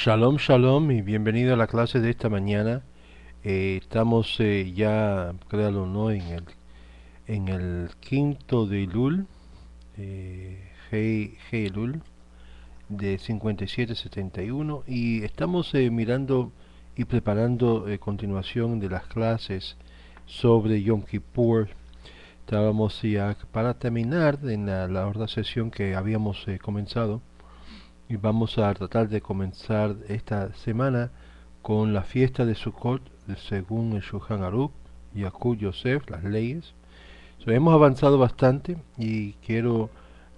Shalom, shalom y bienvenido a la clase de esta mañana. Estamos ya, créalo o no, en el quinto de Elul, Elul, de 5771 y estamos mirando y preparando continuación de las clases sobre Yom Kippur. Estábamos ya para terminar en la otra sesión que habíamos comenzado. Y vamos a tratar de comenzar esta semana con la fiesta de Sukkot, según el Shulchan Aruch, Yakut Yosef, las leyes. Hemos avanzado bastante y quiero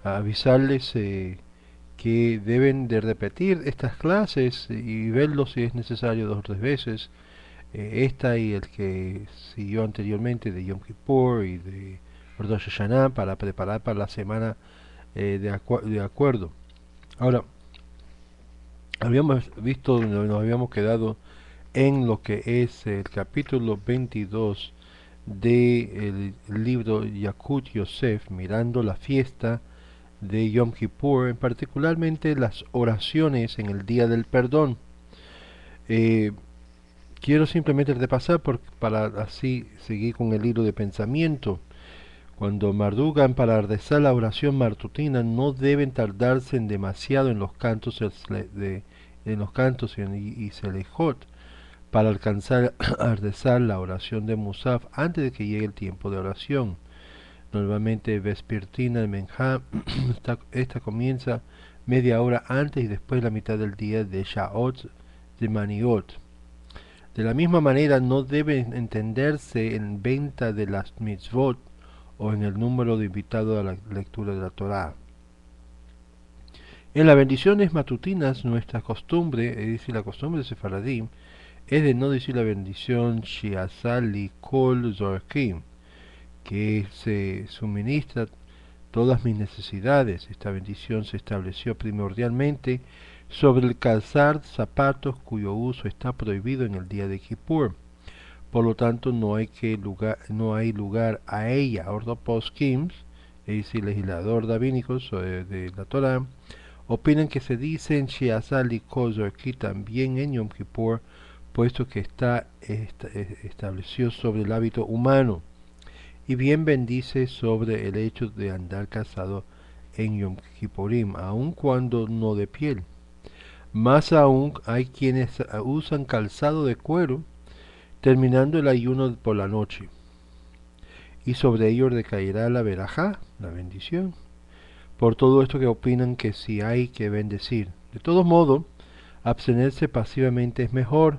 avisarles que deben de repetir estas clases y verlos si es necesario 2 o 3 veces. Esta y el que siguió anteriormente de Yom Kippur y de Rosh Hashanah para preparar para la semana de acuerdo. Ahora, habíamos visto, nos habíamos quedado en lo que es el capítulo 22 del libro Yakut Yosef, mirando la fiesta de Yom Kippur, particularmente las oraciones en el día del perdón. Eh, Quiero simplemente repasar para así seguir con el hilo de pensamiento. Cuando madrugan para rezar la oración matutina, no deben tardarse en demasiado en los cantos y selejot para alcanzar a rezar la oración de Musaf antes de que llegue el tiempo de oración. Normalmente vespertina el menjá, esta comienza media hora antes y después la mitad del día de Shaot de Maniot. De la misma manera no debe entenderse en venta de las mitzvot o en el número de invitados a la lectura de la Torá. En las bendiciones matutinas nuestra costumbre, es decir, la costumbre de Sefaradim, es de no decir la bendición Shiazali Kol Zorkim, que se suministra todas mis necesidades. Esta bendición se estableció primordialmente sobre el calzar zapatos cuyo uso está prohibido en el día de Kippur. Por lo tanto, no hay lugar a ella. Ordo Poskim, es decir, legislador rabínicos de la Torah, opinan que se dice en Shiazal y Kozorki también en Yom Kippur, puesto que está establecido sobre el hábito humano, y bien bendice sobre el hecho de andar casado en Yom Kippurim, aun cuando no de piel. Más aún, hay quienes usan calzado de cuero, terminando el ayuno por la noche, y sobre ellos recaerá la verajá, la bendición. Por todo esto que opinan que si hay que bendecir. De todo modo, abstenerse pasivamente es mejor,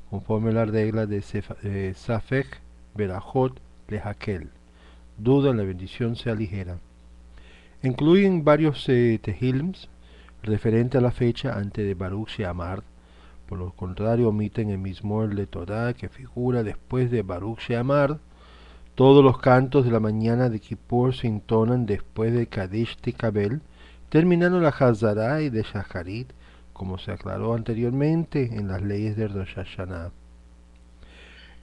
conforme la regla de Safek, Berajot, Lehakel. Duda la bendición sea ligera. Incluyen varios tehilms referente a la fecha antes de Baruch Sheamar. Por lo contrario, omiten el mismo de Torah que figura después de Baruch Sheamar. Todos los cantos de la mañana de Kippur se entonan después de Kadesh Tikabel, terminando la Hazara y de Shacharit, como se aclaró anteriormente en las leyes de Rosh Hashanah.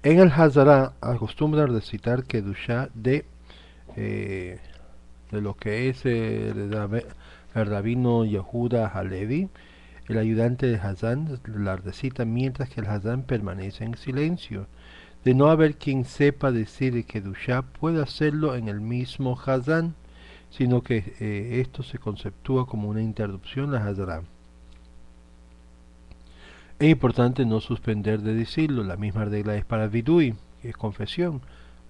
En el Hazara acostumbran recitar Kedushá de lo que es el rabino Yehuda Halevi. El ayudante de Hazán la recita mientras que el Hazán permanece en silencio. De no haber quien sepa decir que Kedushá puede hacerlo en el mismo Hazán, sino que esto se conceptúa como una interrupción a Hazara. Es importante no suspender de decirlo. La misma regla es para el Vidui, que es confesión.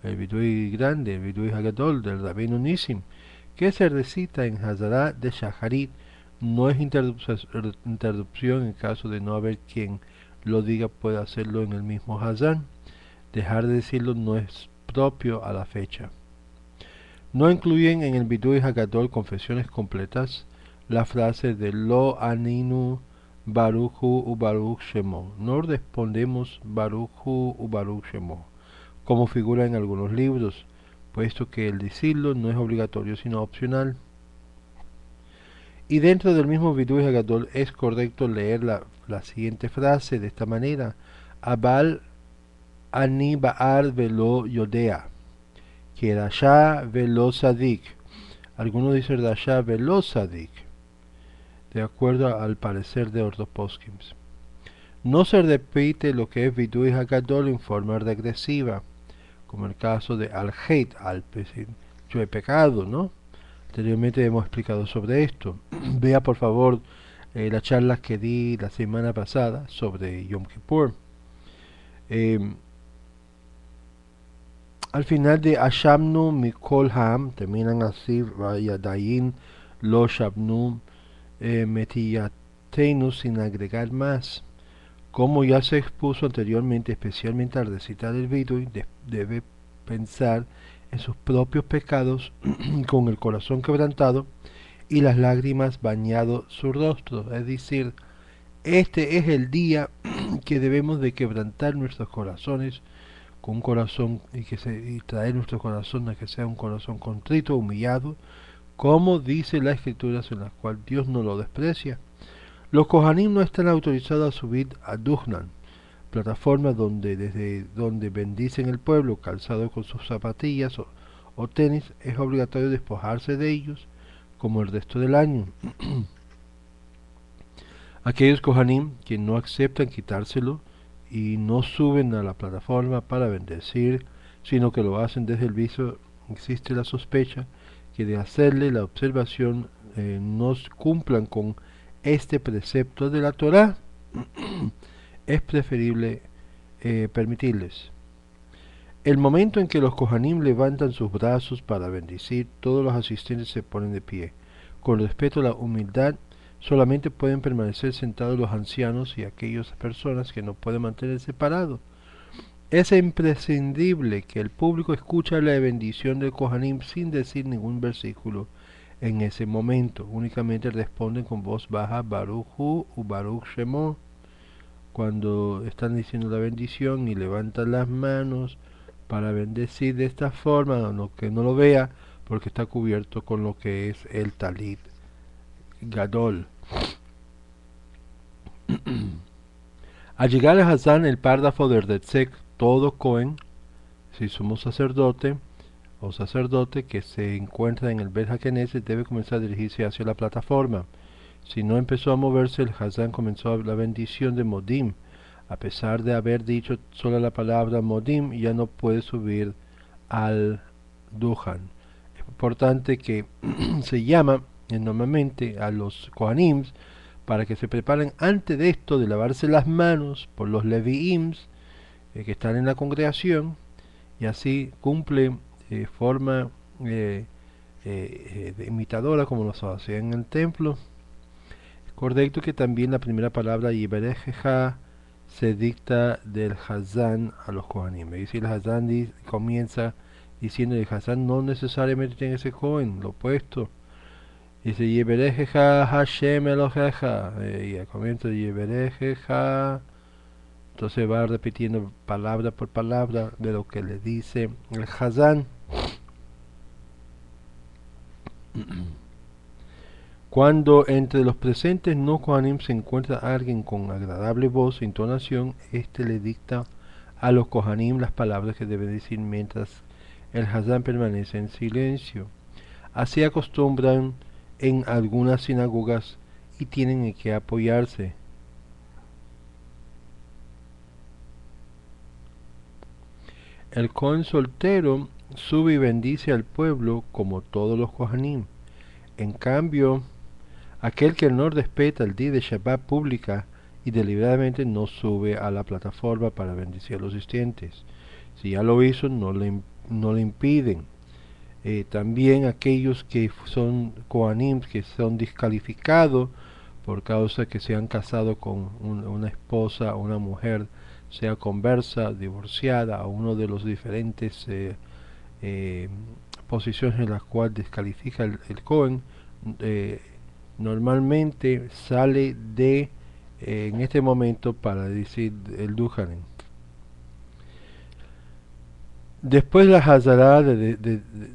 El Vidui grande, el Vidui Hagadol del Rabino Nisim, que se recita en Hazara de Shacharit, no es interrupción en caso de no haber quien lo diga, puede hacerlo en el mismo Hazán. Dejar de decirlo no es propio a la fecha. No incluyen en el Vidui Hagadol confesiones completas la frase de Lo Aninu Baruchu u Baruch Shemo. No respondemos Baruchu u Baruch Shemo, como figura en algunos libros, puesto que el decirlo no es obligatorio sino opcional. Y dentro del mismo Vidui Hagadol es correcto leer la siguiente frase de esta manera: Abal Ani Ba'ar Velo Yodea, que Rasha Velo Sadik. Algunos dicen Rasha Velo Sadik, de acuerdo al parecer de Ordo Poskim. No se repite lo que es Vidui Hagadol en forma regresiva, como el caso de Al-Hate, yo he pecado, ¿no? Anteriormente hemos explicado sobre esto. Vea por favor las charlas que di la semana pasada sobre Yom Kippur. Eh, Al final de Ashamnu Mikol Ham, terminan así, Vayadayin Lo Shabnu Metiyatenu, sin agregar más. Como ya se expuso anteriormente, especialmente al recitar el Vidui, debe pensar en sus propios pecados con el corazón quebrantado y las lágrimas bañado su rostro. Es decir, este es el día que debemos de quebrantar nuestros corazones con un corazón y traer nuestro corazón a que sea un corazón contrito, humillado, como dice la escritura, en la cual Dios no lo desprecia. Los Kohanim no están autorizados a subir a Duhnan, plataforma desde donde bendicen el pueblo, calzado con sus zapatillas o tenis. Es obligatorio despojarse de ellos como el resto del año. Aquellos Kohanim que no aceptan quitárselo y no suben a la plataforma para bendecir, sino que lo hacen desde el viso, existe la sospecha que de hacerle la observación no cumplan con este precepto de la Torá. Es preferible permitirles. El momento en que los Kohanim levantan sus brazos para bendecir, todos los asistentes se ponen de pie. Con respeto a la humildad, solamente pueden permanecer sentados los ancianos y aquellas personas que no pueden mantenerse parados. Es imprescindible que el público escuche la bendición del Kohanim sin decir ningún versículo en ese momento. Únicamente responden con voz baja Baruch Hu u Baruch Shemo cuando están diciendo la bendición y levantan las manos para bendecir de esta forma, que no lo vea porque está cubierto con lo que es el talit gadol. Al llegar a Hazán, el párrafo de Retzek, todo Cohen, si somos sacerdote o sacerdote que se encuentra en el Bet HaKnesset, debe comenzar a dirigirse hacia la plataforma. Si no empezó a moverse, el Hazán comenzó la bendición de Modim. A pesar de haber dicho solo la palabra Modim, ya no puede subir al Duhan. Es importante que se llama normalmente a los Kohanim para que se preparen antes de esto de lavarse las manos por los Leviims que están en la congregación, y así cumple forma de imitadora como lo hacían en el templo. Es correcto que también la primera palabra Yiberejeja se dicta del Hazán a los Kohanim. Es decir, el Hazán comienza diciendo el Hazán no necesariamente tiene ese Kohen, lo opuesto. Dice Yiberejeja Hashem Elojeja, y al comienzo Yiberejeja, entonces va repitiendo palabra por palabra de lo que le dice el Hazán. Cuando entre los presentes no Kohanim se encuentra alguien con agradable voz e entonación, este le dicta a los Kohanim las palabras que debe decir mientras el Hazán permanece en silencio. Así acostumbran en algunas sinagogas y tienen en que apoyarse. El Cohen soltero sube y bendice al pueblo como todos los Kohanim. En cambio, aquel que no respeta el día de Shabbat pública y deliberadamente no sube a la plataforma para bendecir a los asistentes. Si ya lo hizo, no le impiden. También aquellos que son Kohanim, que son descalificados por causa que se han casado con una esposa o una mujer, sea conversa, divorciada, o uno de los diferentes posiciones en las cuales descalifica el Cohen, normalmente sale de en este momento para decir el Duhanen. Después la Hazara de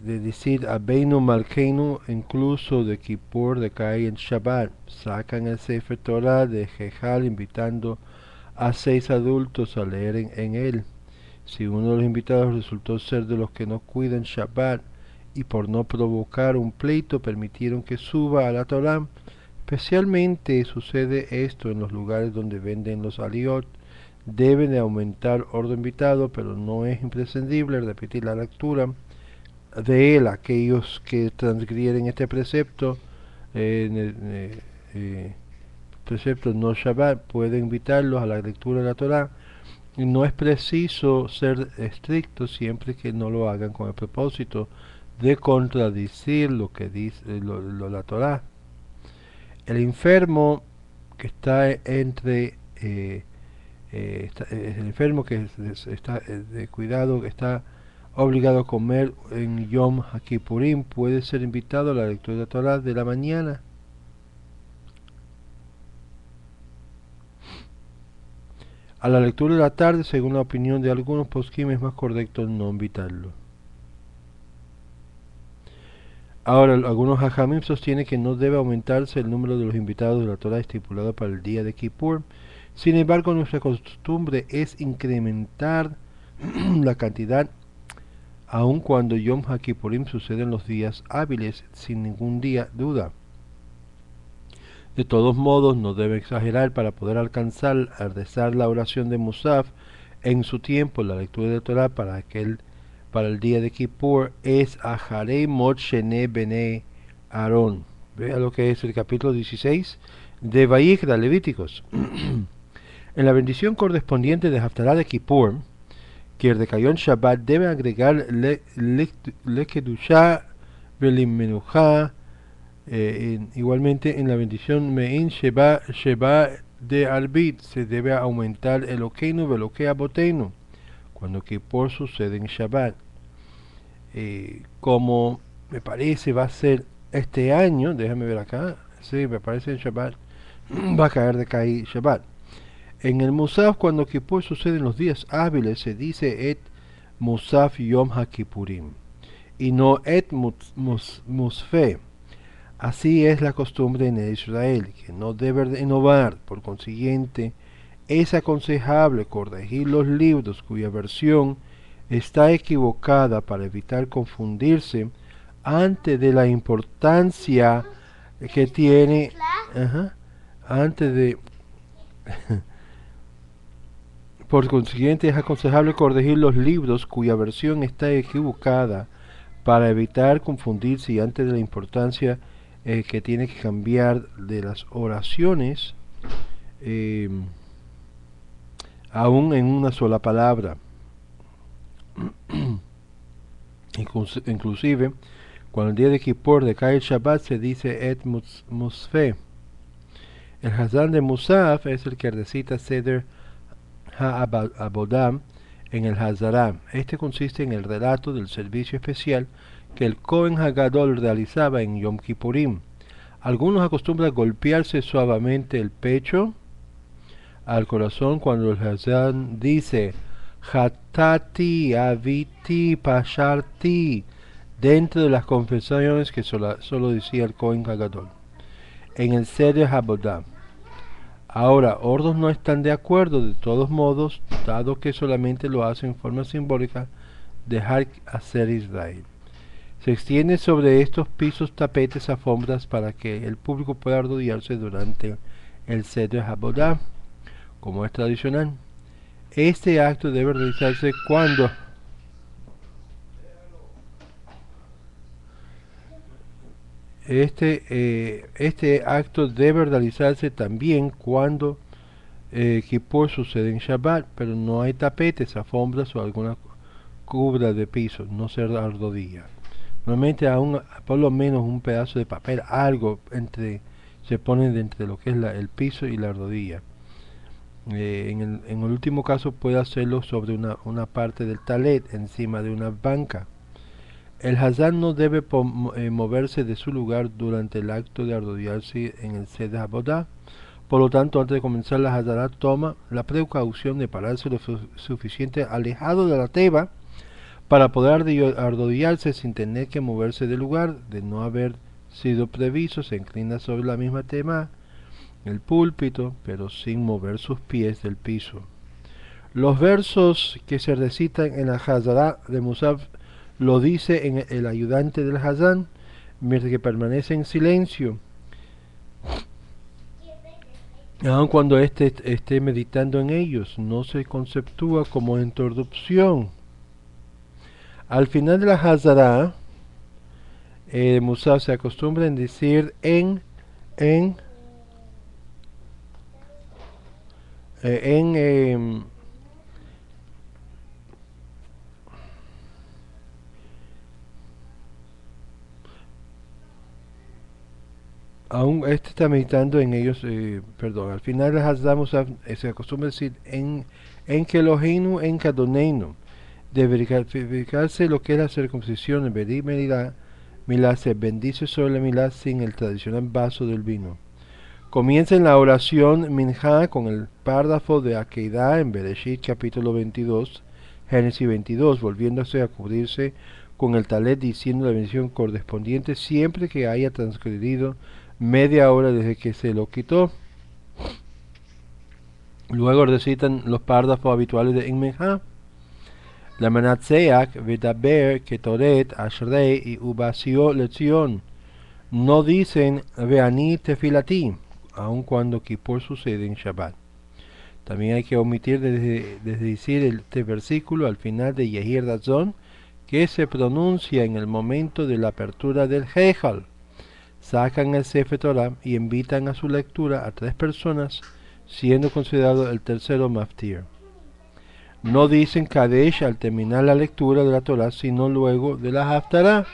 decir Abeinu Malkeinu, incluso de Kippur, de cae en Shabbat, sacan el Sefer Torah de Jejal invitando a 6 adultos a leer en él. Si uno de los invitados resultó ser de los que no cuidan Shabbat y por no provocar un pleito permitieron que suba a la Torah, Especialmente sucede esto en los lugares donde venden los aliot. Deben de aumentar orden invitado, pero no es imprescindible repetir la lectura de él. Aquellos que transgrieren este precepto, precepto no Shabbat, pueden invitarlos a la lectura de la Torah. Y no es preciso ser estricto siempre que no lo hagan con el propósito de contradecir lo que dice la Torah. El enfermo que está entre el enfermo que está de cuidado, que está obligado a comer en Yom HaKippurim, puede ser invitado a la lectura de la Torah de la mañana. A la lectura de la tarde, según la opinión de algunos poskim, es más correcto no invitarlo. Ahora, algunos hajamim sostienen que no debe aumentarse el número de los invitados de la Torah estipulado para el día de Kippur. Sin embargo, nuestra costumbre es incrementar la cantidad aun cuando Yom HaKippurim sucede en los días hábiles, sin ningún duda. De todos modos, no debe exagerar para poder alcanzar al rezar la oración de Musaf en su tiempo. La lectura de Torah para el día de Kippur es Aharei Mot Shene Bene Aarón. Vea lo que es el capítulo 16 de Vayikra, Levíticos. En la bendición correspondiente de Haftarah de Kippur, que recayó en Shabbat, debe agregar le Kedushá Belim-Menuchá. Igualmente en la bendición Mein Sheba de Arbit se debe aumentar Elokeinu Velokei Abotenu cuando Kippur sucede en Shabbat. Como me parece va a ser este año, déjame ver acá, sí, me parece en Shabbat, va a caer de caer Shabbat. En el Musaf, cuando Kippur sucede en los días hábiles, se dice Et Musaf Yom HaKippurim y no Et Musfe. Así es la costumbre en Israel, que no debe innovar. Por consiguiente, es aconsejable corregir los libros cuya versión está equivocada para evitar confundirse antes de la importancia que tiene, antes de por consiguiente es aconsejable corregir los libros cuya versión está equivocada para evitar confundirse y antes de la importancia que tiene que cambiar de las oraciones aún en una sola palabra. Inclusive cuando el día de Kippur decae el Shabbat se dice Et Musfe. El Hazan de Musaf es el que recita Seder HaAbodam en el Hazará. Este consiste en el relato del servicio especial que el Kohen Hagadol realizaba en Yom Kippurim. Algunos acostumbran golpearse suavemente el pecho al corazón cuando el Hazan dice Hatati, Aviti, Pasharti, dentro de las confesiones que solo decía el Kohen Hagadol en el Seder HaAbodam. Ahora, otros no están de acuerdo, de todos modos, dado que solamente lo hacen en forma simbólica, dejar hacer Israel. Se extiende sobre estos pisos, tapetes, alfombras para que el público pueda arrodillarse durante el Seder HaAbodam, como es tradicional. Este acto debe realizarse cuando este acto debe realizarse también cuando Kippur sucede en Shabbat, pero no hay tapetes, alfombras o alguna cubra de piso, no se arrodilla. Normalmente aún por lo menos un pedazo de papel, algo se pone entre lo que es el piso y la rodilla. En el último caso puede hacerlo sobre una parte del talet, encima de una banca. El Hazan no debe moverse de su lugar durante el acto de arrodillarse en el Seder HaAbodam. Por lo tanto, antes de comenzar la Hazara, toma la precaución de pararse lo suficiente alejado de la teba para poder arrodillarse sin tener que moverse del lugar. De no haber sido previsto, se inclina sobre la misma tema, el púlpito, pero sin mover sus pies del piso. Los versos que se recitan en la Hazara de Musaf lo dice en el ayudante del Hazan, mientras que permanece en silencio. aun cuando éste esté meditando en ellos, no se conceptúa como introducción. Al final de la Hazara, Musaf se acostumbra en decir en, eh, en, eh, aún este está meditando en ellos, perdón, al final de la Hazara Musaf se acostumbra a decir en que Eloheinu en Kadoneinu, de verificarse lo que es la circuncisión, en Beri Milá se bendice sobre la Milá sin el tradicional vaso del vino. Comienza en la oración Minjá con el párrafo de Akedah en Bereshit capítulo 22, Génesis 22, volviéndose a cubrirse con el talet diciendo la bendición correspondiente siempre que haya transcurrido media hora desde que se lo quitó. Luego recitan los párrafos habituales de Minjá. La Manatseach, Vedaber, Ketoret, Ashrei y Ubasio Lezion. No dicen Veani Tefilati, aun cuando Kippur sucede en Shabbat. También hay que omitir desde decir este versículo al final de Yehir Razón, que se pronuncia en el momento de la apertura del Heichal. Sacan el Sefer Torah y invitan a su lectura a 3 personas, siendo considerado el tercero Maftir. No dicen Kadesh al terminar la lectura de la Torah, sino luego de la Haftarah.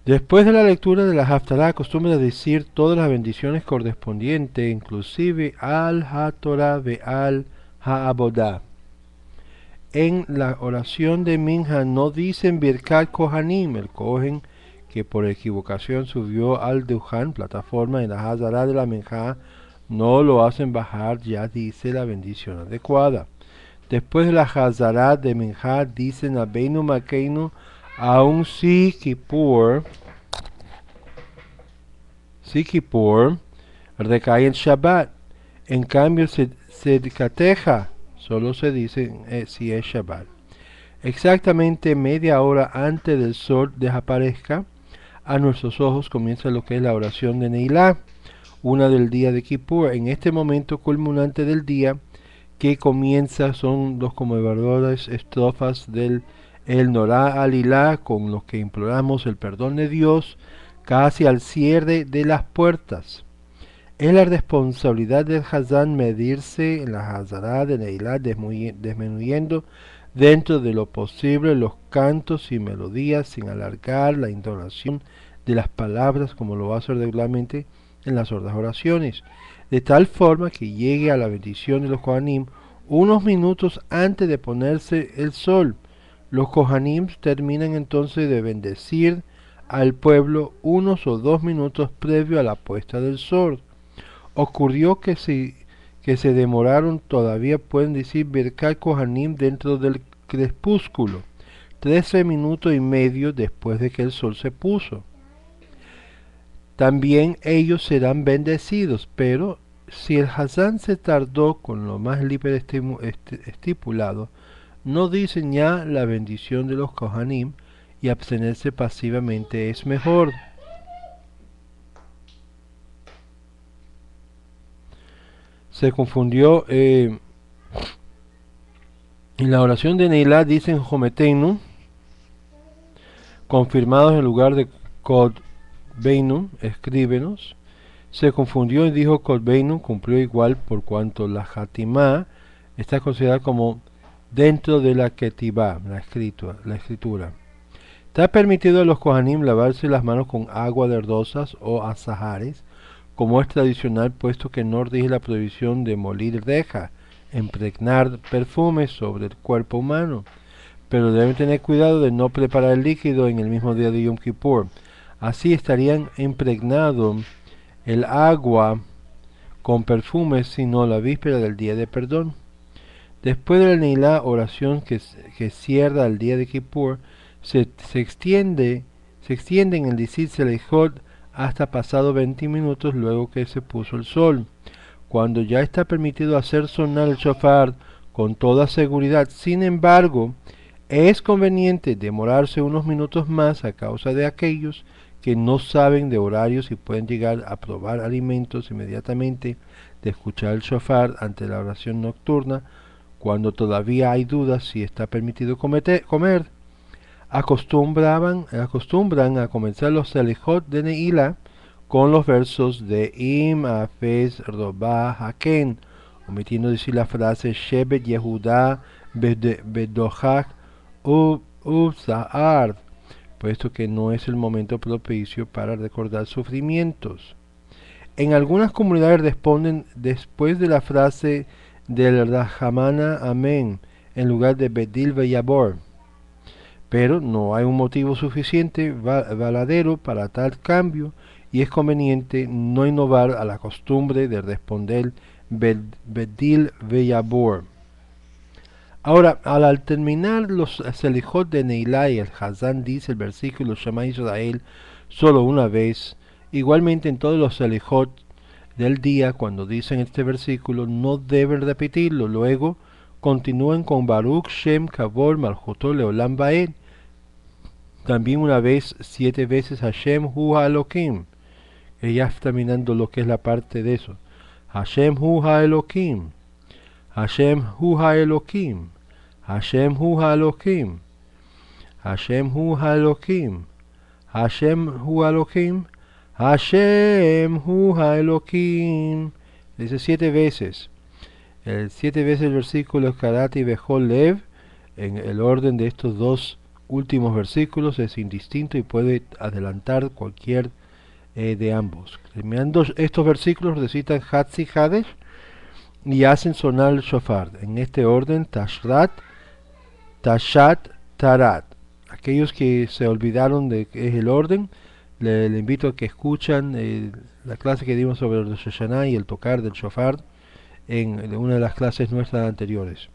Después de la lectura de la Haftarah, acostumbra decir todas las bendiciones correspondientes, inclusive al HaTorah ve al HaAbodah. En la oración de Minja no dicen Birkat Kohanim, el Kohen que por equivocación subió al Duhan, plataforma en la Hazara de la Minja, no lo hacen bajar, ya dice la bendición adecuada. Después de la Hazara de Minja dicen Abeinu Makeinu, aun si Kippur recae en Shabbat. En cambio, Sedkateja solo se dice si es Shabbat. Exactamente media hora antes del sol desaparezca, a nuestros ojos comienza lo que es la oración de Neilá, una del día de Kippur. En este momento culminante del día que comienza son los conmovedoras estrofas del El Norá Alilá, con los que imploramos el perdón de Dios casi al cierre de las puertas. Es la responsabilidad del Hazán medirse en la Hazará de Neilá, disminuyendo dentro de lo posible los cantos y melodías sin alargar la entonación de las palabras como lo va a hacer regularmente en las otras oraciones, de tal forma que llegue a la bendición de los Kohanim unos minutos antes de ponerse el sol. Los Kohanim terminan entonces de bendecir al pueblo unos o 2 minutos previo a la puesta del sol. Ocurrió que se demoraron, todavía pueden decir Birkat Kohanim dentro del crepúsculo, 13 minutos y medio después de que el sol se puso. También ellos serán bendecidos, pero si el Hazán se tardó con lo más libre estipulado, no dicen ya la bendición de los Kohanim, y abstenerse pasivamente es mejor. Se confundió en la oración de Neilá dicen Jometeinu, confirmados en lugar de Kod Beinu, escríbenos. Se confundió y dijo Kod Beinu, cumplió igual por cuanto la Hatimá está considerada como dentro de la Ketivá, la escritura. Está permitido a los Kohanim lavarse las manos con agua de rosas o azahares, como es tradicional, puesto que no rige la prohibición de molir reja, impregnar perfumes sobre el cuerpo humano, pero deben tener cuidado de no preparar el líquido en el mismo día de Yom Kippur. Así estarían impregnado el agua con perfumes, sino la víspera del día de perdón. Después de la Neilá, oración que cierra el día de Kippur, se extiende en el Disit Selejot hasta pasado 20 minutos luego que se puso el sol, cuando ya está permitido hacer sonar el shofar con toda seguridad. Sin embargo, Es conveniente demorarse unos minutos más a causa de aquellos que no saben de horarios y pueden llegar a probar alimentos inmediatamente de escuchar el shofar ante la oración nocturna, cuando todavía hay dudas si está permitido comer. Acostumbran a comenzar los Selejot de Neila con los versos de Im Afez Robá Haken, omitiendo decir la frase Shebet Yehuda Bedohak Ubzahar, puesto que no es el momento propicio para recordar sufrimientos. En algunas comunidades responden después de la frase del Rahamana Amén, en lugar de Bedil Veyabor, pero no hay un motivo suficiente valedero para tal cambio y es conveniente no innovar a la costumbre de responder Bedil Veyabor. Ahora, al terminar los Selejot de Neilá y el Hazán dice el versículo Shema Israel solo una vez. Igualmente en todos los Selejot del día, cuando dicen este versículo, no deben repetirlo. Luego continúan con Baruch Shem Kavod Malchuto Leolam Vaed. También una vez, 7 veces Hashem Hu HaElokim. Ya está terminando lo que es la parte de eso. Hashem Hu HaElokim. Hashem Hu HaElokim. Hashem Hu HaElokim. Hashem Hu HaElokim. Hashem Hu HaElokim. Hashem Hu HaElokim. Dice 7 veces. 7 veces el versículo Karati Bechol Lev. En el orden de estos dos últimos versículos es indistinto y puede adelantar cualquier de ambos. Terminando estos versículos recitan Hatzi Hadesh y hacen sonar el shofar. En este orden, Tashrat, Tashat, Tarat. Aquellos que se olvidaron de que es el orden, le invito a que escuchan la clase que dimos sobre el Rosh Hashanah y el tocar del shofar en una de las clases nuestras anteriores.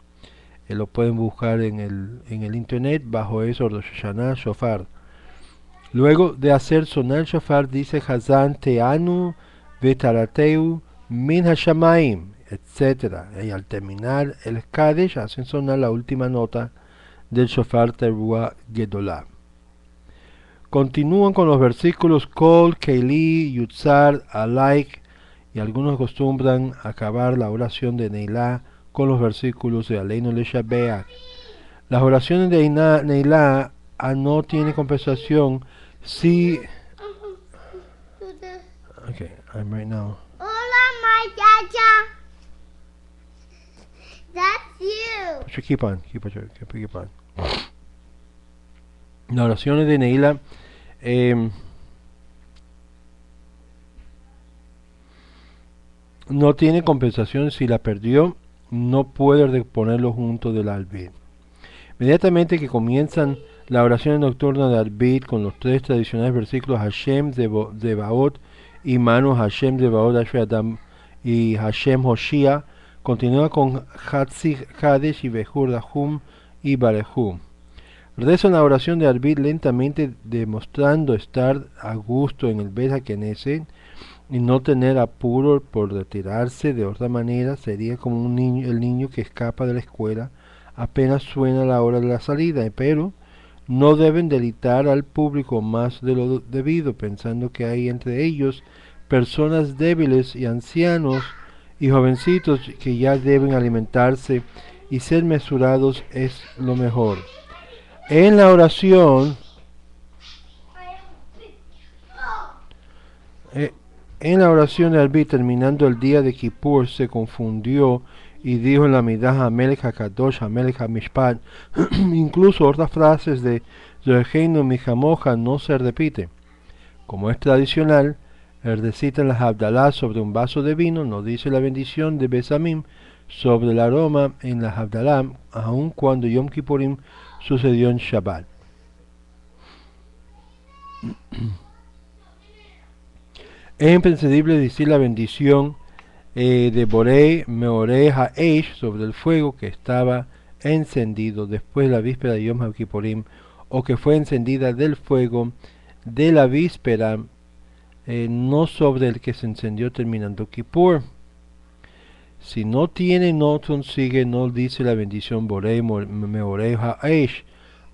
Lo pueden buscar en el internet bajo eso, Rosh Hashanah, shofar. Luego de hacer sonar el shofar, dice Hazán Teanu Vetarateu Min Hashamaim, etc. Y al terminar el Kadesh hacen sonar la última nota del shofar Teruah Gedolah. Continúan con los versículos Kol, Keili, Yutzar, Alaik, y algunos acostumbran acabar la oración de Neilá con los versículos de Aleinu Leshabeach. Las oraciones de Neilá no tienen compensación si... Okay, I'm right now. Hola, my Jaja. That's you. Keep on. Las oraciones de Neilá no tiene compensación si la perdió, no puede reponerlo junto del Albit. Inmediatamente que comienzan la oración nocturna de Albit con los 3 tradicionales versículos Hashem Zebaot y Manu Hashem Zebaot Ashve Adam y Hashem Hoshia, continúa con Hatzi Hadesh y Behur Rahum y Barehum. Rezan la oración de Albit lentamente, demostrando estar a gusto en el Bet HaKnesset y no tener apuro por retirarse. De otra manera sería como el niño que escapa de la escuela apenas suena la hora de la salida, pero no deben deleitar al público más de lo debido, pensando que hay entre ellos personas débiles y ancianos y jovencitos que ya deben alimentarse, y ser mesurados es lo mejor. En la oración de Albit, terminando el día de Kippur, se confundió y dijo en la Midah Hamelech HaKadosh Hamelech HaMishpat. Incluso otras frases de Yoheinu Mijamoja no se repite. Como es tradicional, él recita en las Havdalah sobre un vaso de vino, no dice la bendición de Besamim sobre el aroma en las Havdalah, aun cuando Yom Kippurim sucedió en Shabbat. Es imprescindible decir la bendición de Borei Meorei Ha'esh sobre el fuego que estaba encendido después de la víspera de Yom Kippurim, o que fue encendida del fuego de la víspera, no sobre el que se encendió terminando Kippur. Si no tiene, no consigue, no dice la bendición Borei Meorei Ha'esh,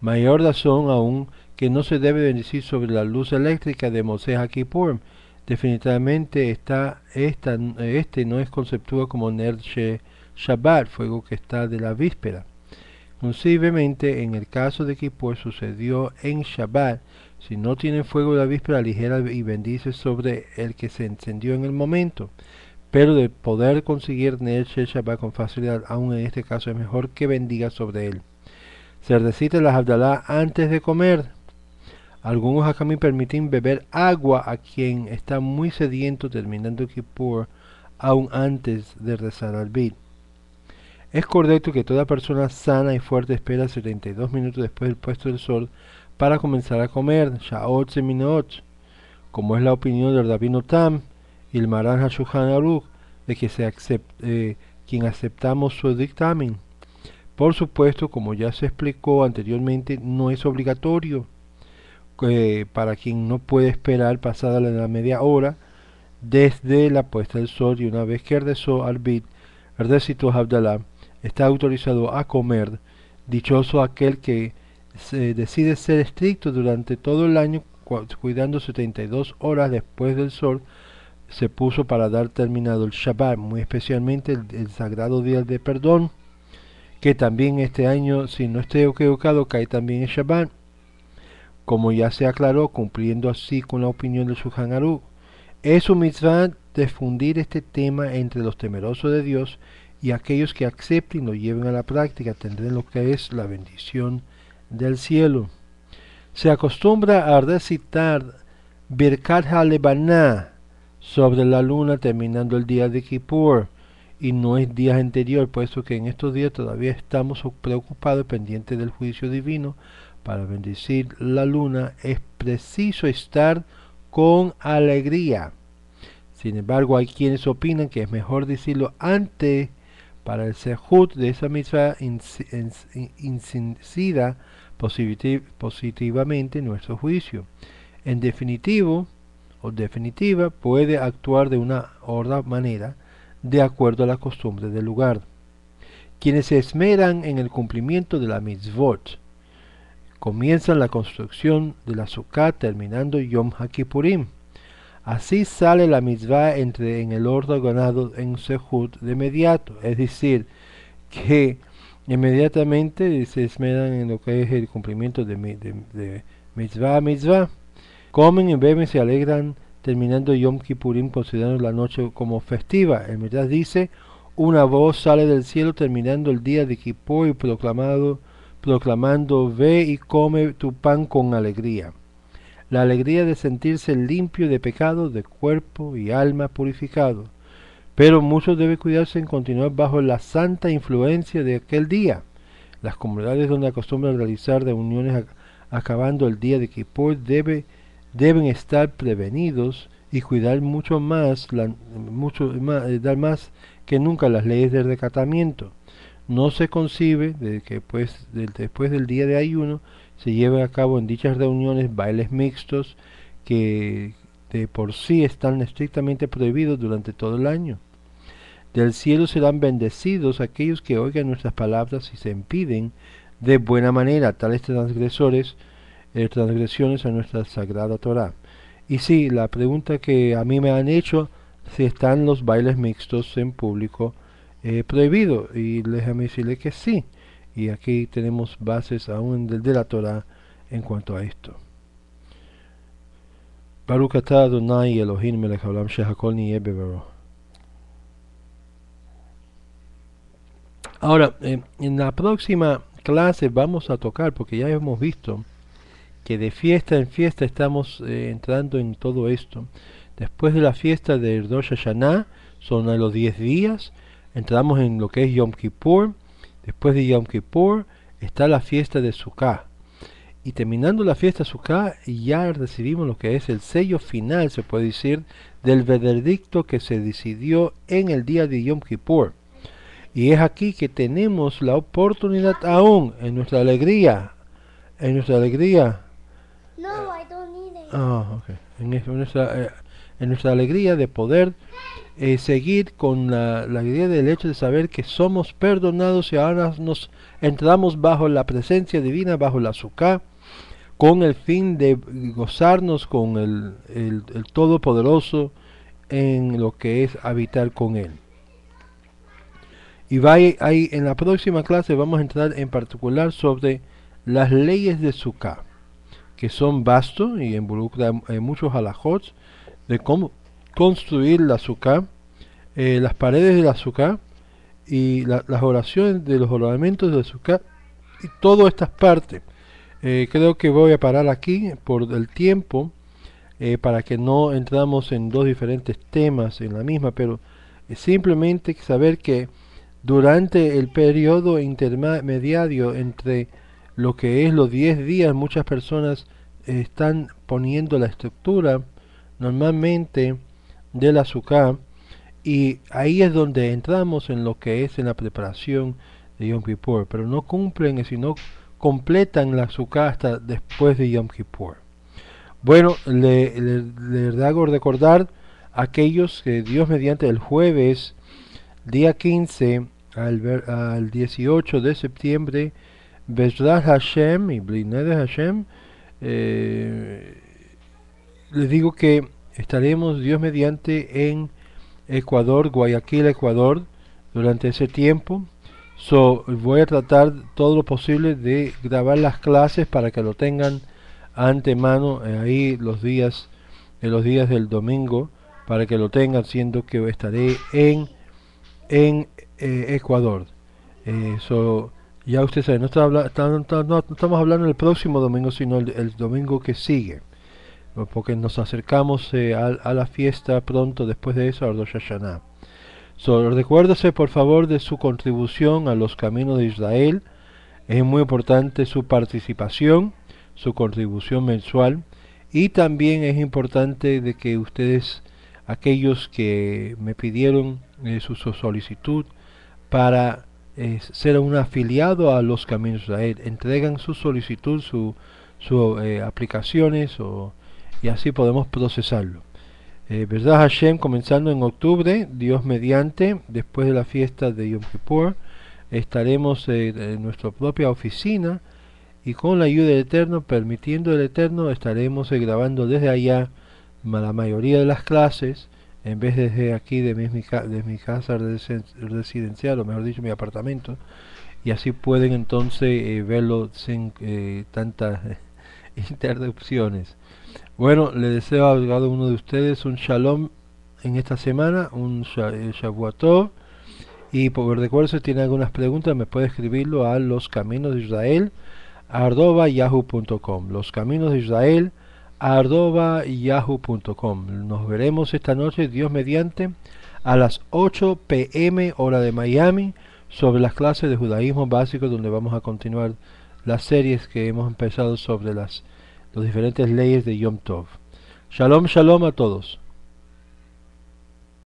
Mayor razón aún que no se debe bendecir sobre la luz eléctrica de Moshe Kippur. Definitivamente este no es conceptuado como Ner Shabbat, fuego que está de la víspera. Conciblemente, en el caso de Kippur sucedió en Shabbat. Si no tienen fuego de la víspera, ligera y bendice sobre el que se encendió en el momento. Pero de poder conseguir Ner Shabbat con facilidad, aún en este caso es mejor que bendiga sobre él. Se recita la Havdalah antes de comer. Algunos Hakamim permiten beber agua a quien está muy sediento terminando Kippur, aún antes de rezar al Brit. Es correcto que toda persona sana y fuerte espera 72 minutos después del puesto del sol para comenzar a comer, Sha'ot Seminot, como es la opinión del Rabino Tam y el Maran HaShulchan Aruch, de que quien aceptamos su dictamen. Por supuesto, como ya se explicó anteriormente, no es obligatorio para quien no puede esperar pasada la media hora desde la puesta del sol, y una vez que rezó al Brit, recitó Havdalah, está autorizado a comer. Dichoso aquel que decide ser estricto durante todo el año, cuidando 72 horas después del sol se puso para dar terminado el Shabbat, muy especialmente el sagrado día de perdón, que también este año, si no estoy equivocado, cae también el Shabbat, como ya se aclaró, cumpliendo así con la opinión del Shulchan Aruch. Es un mitzvah difundir este tema entre los temerosos de Dios, y aquellos que acepten y lo lleven a la práctica tendrán lo que es la bendición del cielo. Se acostumbra a recitar Birkat HaLebanah sobre la luna terminando el día de Kippur, y no es día anterior, puesto que en estos días todavía estamos preocupados pendientes del juicio divino. Para bendecir la luna es preciso estar con alegría. Sin embargo, hay quienes opinan que es mejor decirlo antes para el sehut de esa mitzvah incida positivamente nuestro juicio. En definitiva, puede actuar de una otra manera, de acuerdo a la costumbre del lugar. Quienes se esmeran en el cumplimiento de la mitzvot comienzan la construcción de la Sukkah terminando Yom HaKippurim. Así sale la mitzvah en el orden ganado en sehut de inmediato, es decir, que inmediatamente se esmeran en lo que es el cumplimiento de mitzvah a mitzvah. Comen y beben, se alegran terminando Yom Kippurim, considerando la noche como festiva. El Midrash dice, una voz sale del cielo terminando el día de Kippur y proclamando, ve y come tu pan con alegría. La alegría de sentirse limpio de pecado, de cuerpo y alma purificado. Pero mucho debe cuidarse en continuar bajo la santa influencia de aquel día. Las comunidades donde acostumbran realizar reuniones acabando el día de Kippur deben estar prevenidos y cuidar dar más que nunca las leyes del recatamiento. No se concibe de que después del día de ayuno se lleven a cabo en dichas reuniones bailes mixtos que de por sí están estrictamente prohibidos durante todo el año. Del cielo serán bendecidos aquellos que oigan nuestras palabras y se impiden de buena manera tales transgresiones a nuestra sagrada Torah. Y sí, la pregunta que a mí me han hecho, si están los bailes mixtos en público prohibidos, y déjame decirle que sí, y aquí tenemos bases aún de la Torah en cuanto a esto. Baruch atah Adonai Elohim melech haolam shehakol niyeh bevaro. Ahora, en la próxima clase vamos a tocar, porque ya hemos visto que de fiesta en fiesta estamos entrando en todo esto. Después de la fiesta de Rosh Hashanah, son a los 10 días, entramos en lo que es Yom Kippur. Después de Yom Kippur está la fiesta de Sukkah. Y terminando la fiesta de Sukkah, ya recibimos lo que es el sello final, se puede decir, del veredicto que se decidió en el día de Yom Kippur. Y es aquí que tenemos la oportunidad aún, en nuestra alegría, No, I don't need it. okay. En en nuestra alegría de poder seguir con la idea del hecho de saber que somos perdonados y ahora nos entramos bajo la presencia divina, bajo la Sukkah, con el fin de gozarnos con el Todopoderoso en lo que es habitar con Él. Y ahí en la próxima clase vamos a entrar en particular sobre las leyes de Sukkah, que son vastos y involucran muchos halajot de cómo construir la Sukkah, las paredes de la Sukkah y las oraciones de los ornamentos de la Sukkah y todas estas partes. Creo que voy a parar aquí por el tiempo para que no entramos en dos diferentes temas en la misma, pero simplemente saber que durante el periodo intermediario entre lo que es los 10 días, muchas personas están poniendo la estructura normalmente de la Sukkah, y ahí es donde entramos en lo que es en la preparación de Yom Kippur, pero no cumplen, sino completan la Sukkah hasta después de Yom Kippur. Bueno, le hago recordar a aquellos que Dios mediante el jueves, día 15 al 18 de septiembre, Bezrat Hashem y Blinede Hashem, les digo que estaremos Dios mediante en Ecuador, Guayaquil, Ecuador, durante ese tiempo. Voy a tratar todo lo posible de grabar las clases para que lo tengan antemano ahí los días del domingo, para que lo tengan, siendo que estaré en Ecuador. Ya ustedes saben, no estamos hablando del próximo domingo, sino el domingo que sigue, porque nos acercamos a la fiesta pronto después de eso, a Rosh Hashanah. Recuérdese por favor de su contribución a los caminos de Israel. Es muy importante su participación, su contribución mensual, y también es importante de que ustedes, aquellos que me pidieron su solicitud para ser un afiliado a los caminos de Israel, entregan su solicitud, sus aplicaciones, y así podemos procesarlo. Verdad Hashem, comenzando en octubre, Dios mediante, después de la fiesta de Yom Kippur, estaremos en nuestra propia oficina, y con la ayuda del Eterno, permitiendo el Eterno, estaremos grabando desde allá la mayoría de las clases, en vez de desde aquí de mi casa residencial, o mejor dicho, mi apartamento, y así pueden entonces verlo sin tantas interrupciones. Bueno, le deseo a cada uno de ustedes un shalom en esta semana, un Shavua Tov, y por recuerdo, si tiene algunas preguntas, me puede escribirlo a loscaminosdeisrael@yahoo.com, loscaminosdeisrael@yahoo.com. Nos veremos esta noche, Dios mediante, a las 8 p.m. hora de Miami, sobre las clases de judaísmo básico, donde vamos a continuar las series que hemos empezado sobre las diferentes leyes de Yom Tov. Shalom, shalom a todos.